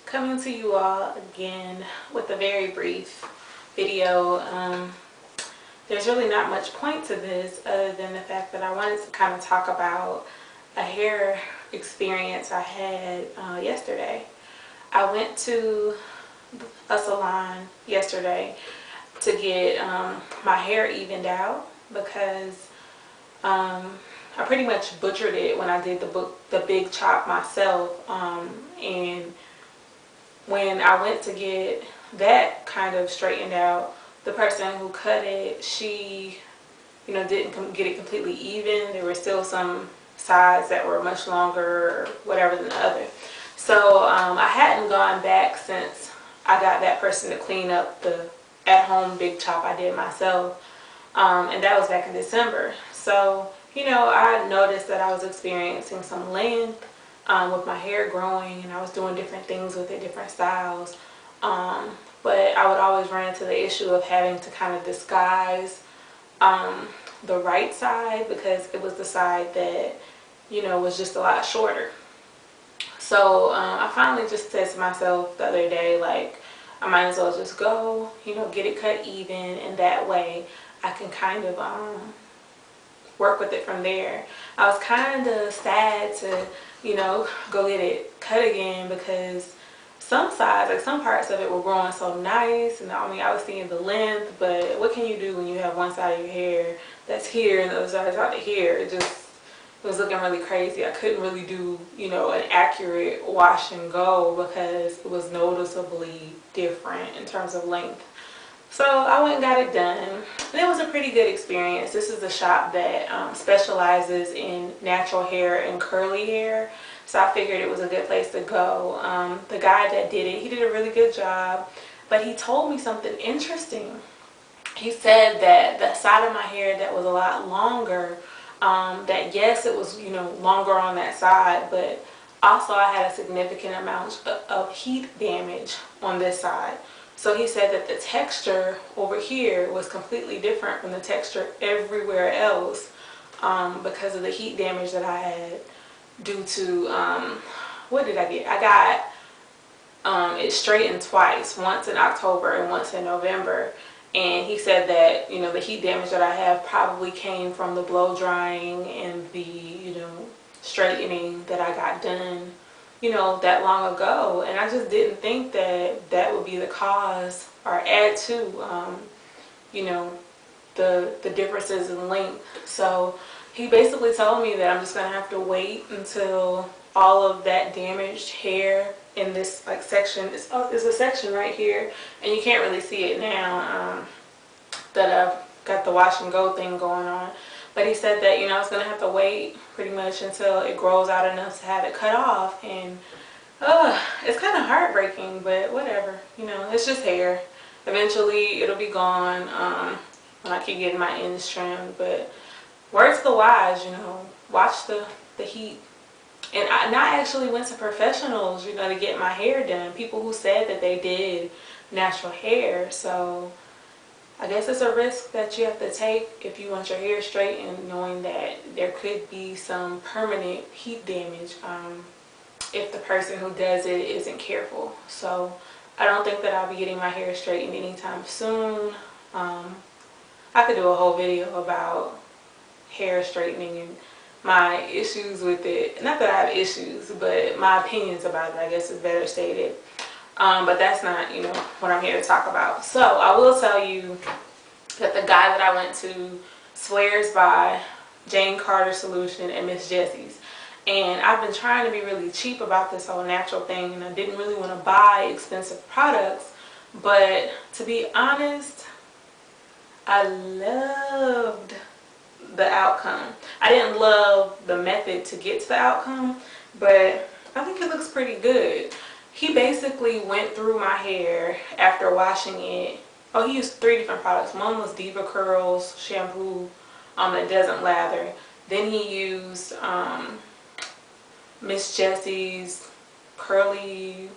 Coming to you all again with a very brief video. There's really not much point to this other than the fact that I wanted to kind of talk about a hair experience I had yesterday. I went to a salon yesterday to get my hair evened out because I pretty much butchered it when I did the big chop myself, and when I went to get that kind of straightened out, the person who cut it, she, didn't get it completely even. There were still some sides that were much longer or whatever than the other. So I hadn't gone back since I got that person to clean up the at-home big chop I did myself, and that was back in December. So, I noticed that I was experiencing some length with my hair growing, and I was doing different things with it, different styles. But I would always run into the issue of having to kind of disguise the right side because it was the side that, was just a lot shorter. So I finally just said to myself the other day, like, I might as well just go, get it cut even, and that way I can kind of work with it from there. I was kind of sad to, go get it cut again because some sides, like some parts of it were growing so nice, and I was seeing the length, but what can you do when you have one side of your hair that's here and the other side is out to here? It was looking really crazy. I couldn't really do, an accurate wash and go because it was noticeably different in terms of length. So I went and got it done, and it was a pretty good experience. This is a shop that specializes in natural hair and curly hair, so I figured it was a good place to go. The guy that did it, he did a really good job, but he told me something interesting. He said that the side of my hair that was a lot longer, that yes, it was, longer on that side, but also I had a significant amount of heat damage on this side. So he said that the texture over here was completely different from the texture everywhere else because of the heat damage that I had due to, what did I get? I got it straightened twice, once in October and once in November. And he said that, the heat damage that I have probably came from the blow drying and the, straightening that I got done, that long ago. And I just didn't think that that would be the cause or add to, the differences in length. So he basically told me that I'm just going to have to wait until all of that damaged hair in this section, it's a section right here, and you can't really see it now that I've got the wash and go thing going on. But he said that, I was going to have to wait pretty much until it grows out enough to have it cut off. And it's kind of heartbreaking, but whatever. It's just hair. Eventually, it'll be gone when I keep getting my ends trimmed. But words to the wise, watch the heat. And I actually went to professionals, to get my hair done. People who said that they did natural hair. So I guess it's a risk that you have to take if you want your hair straightened, knowing that there could be some permanent heat damage if the person who does it isn't careful. So I don't think that I'll be getting my hair straightened anytime soon. I could do a whole video about hair straightening and my issues with it. Not that I have issues, but my opinions about it, I guess, is better stated. But that's not, what I'm here to talk about. So I will tell you that the guy that I went to swears by Jane Carter Solution and Miss Jessie's. And I've been trying to be really cheap about this whole natural thing, and I didn't really want to buy expensive products. But to be honest, I loved the outcome. I didn't love the method to get to the outcome, but I think it looks pretty good. He basically went through my hair after washing it. Oh, he used 3 different products. One was Diva Curls shampoo that doesn't lather. Then he used Miss Jessie's curly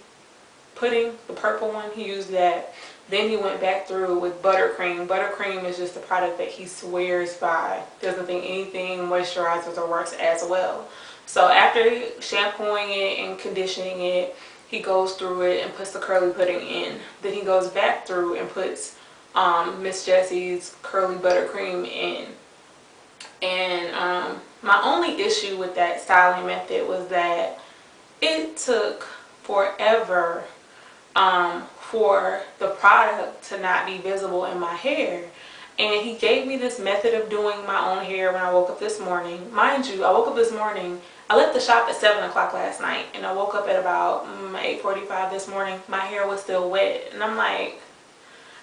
pudding, the purple one. He used that. Then he went back through with buttercream. Buttercream is just a product that he swears by. Doesn't think anything moisturizes or works as well. So after shampooing it and conditioning it, he goes through it and puts the curly pudding in. Then he goes back through and puts Miss Jessie's curly buttercream in. And my only issue with that styling method was that it took forever for the product to not be visible in my hair. And he gave me this method of doing my own hair when I woke up this morning. Mind you, I woke up this morning, I left the shop at 7 o'clock last night, and I woke up at about 8:45 this morning. My hair was still wet, and I'm like,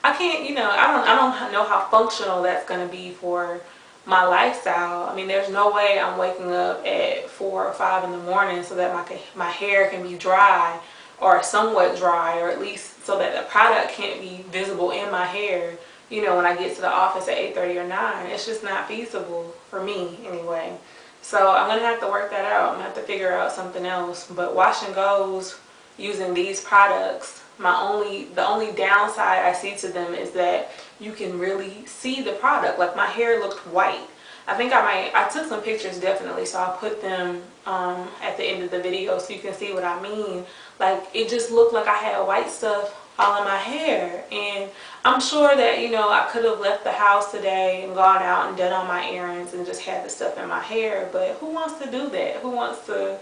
I can't, you know, I don't know how functional that's going to be for my lifestyle. I mean, there's no way I'm waking up at 4 or 5 in the morning so that my hair can be dry or somewhat dry, or at least so that the product can't be visible in my hair, you know, when I get to the office at 8:30 or 9. It's just not feasible for me anyway. So I'm going to have to work that out. I'm going to have to figure out something else. But wash and goes using these products, the only downside I see to them is that you can really see the product. Like, my hair looked white. I think I took some pictures definitely, so I'll put them at the end of the video so you can see what I mean. Like, it just looked like I had white stuff all in my hair. And I'm sure that, you know, I could have left the house today and gone out and done all my errands and just had the stuff in my hair. But who wants to do that? Who wants to,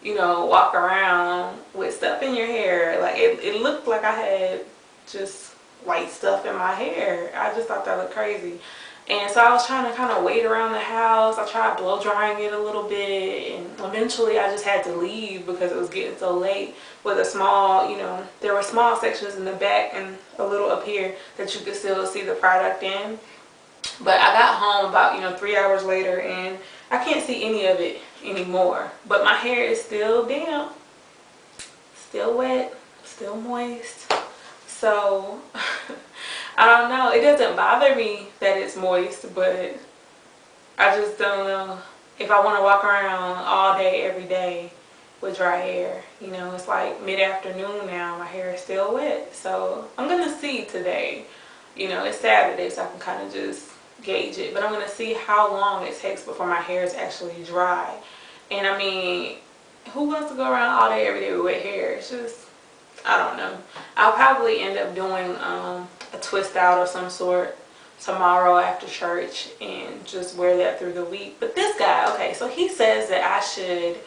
you know, walk around with stuff in your hair? Like, it looked like I had just white stuff in my hair. I just thought that looked crazy. And so I was trying to kind of wait around the house. I tried blow drying it a little bit, and eventually I just had to leave because it was getting so late. With a small, you know, there were small sections in the back and a little up here that you could still see the product in. But I got home about, you know, 3 hours later, and I can't see any of it anymore. But my hair is still damp, still wet, still moist. So I don't know. It doesn't bother me that it's moist, but I just don't know if I want to walk around all day, every day with dry hair. You know, it's like mid-afternoon now. My hair is still wet. So I'm going to see today. You know, it's Saturday, so I can kind of just gauge it. But I'm going to see how long it takes before my hair is actually dry. And I mean, who wants to go around all day, every day with wet hair? It's just, I don't know. I'll probably end up doing a twist out of some sort tomorrow after church and just wear that through the week. But this guy, okay, so he says that I should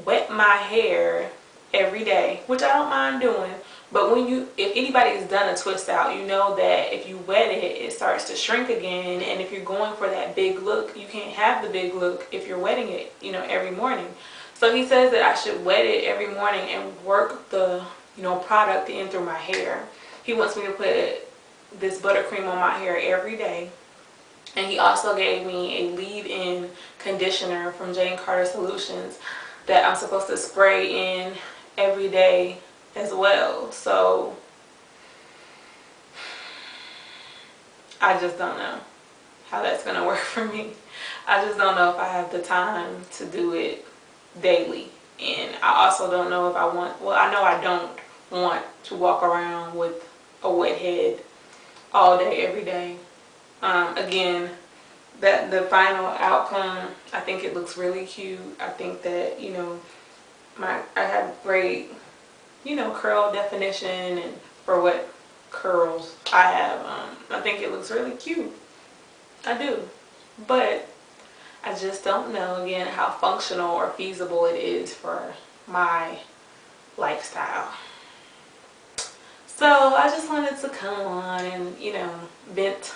wet my hair every day, which I don't mind doing. But if anybody's done a twist out, you know that if you wet it, it starts to shrink again. And if you're going for that big look, you can't have the big look if you're wetting it, you know, every morning. So he says that I should wet it every morning and work the, you know, product in through my hair. He wants me to put this buttercream on my hair every day. And he also gave me a leave-in conditioner from Jane Carter Solutions that I'm supposed to spray in every day as well. So I just don't know how that's going to work for me. I just don't know if I have the time to do it daily. And I also don't know if I want, well, I know I don't want to walk around with a wet head all day, every day. Again, that the final outcome, I think it looks really cute. I think that, you know, I have great, you know, curl definition, and for what curls I have, I think it looks really cute. I do. But I just don't know, again, how functional or feasible it is for my lifestyle. So I just wanted to come on and, you know, vent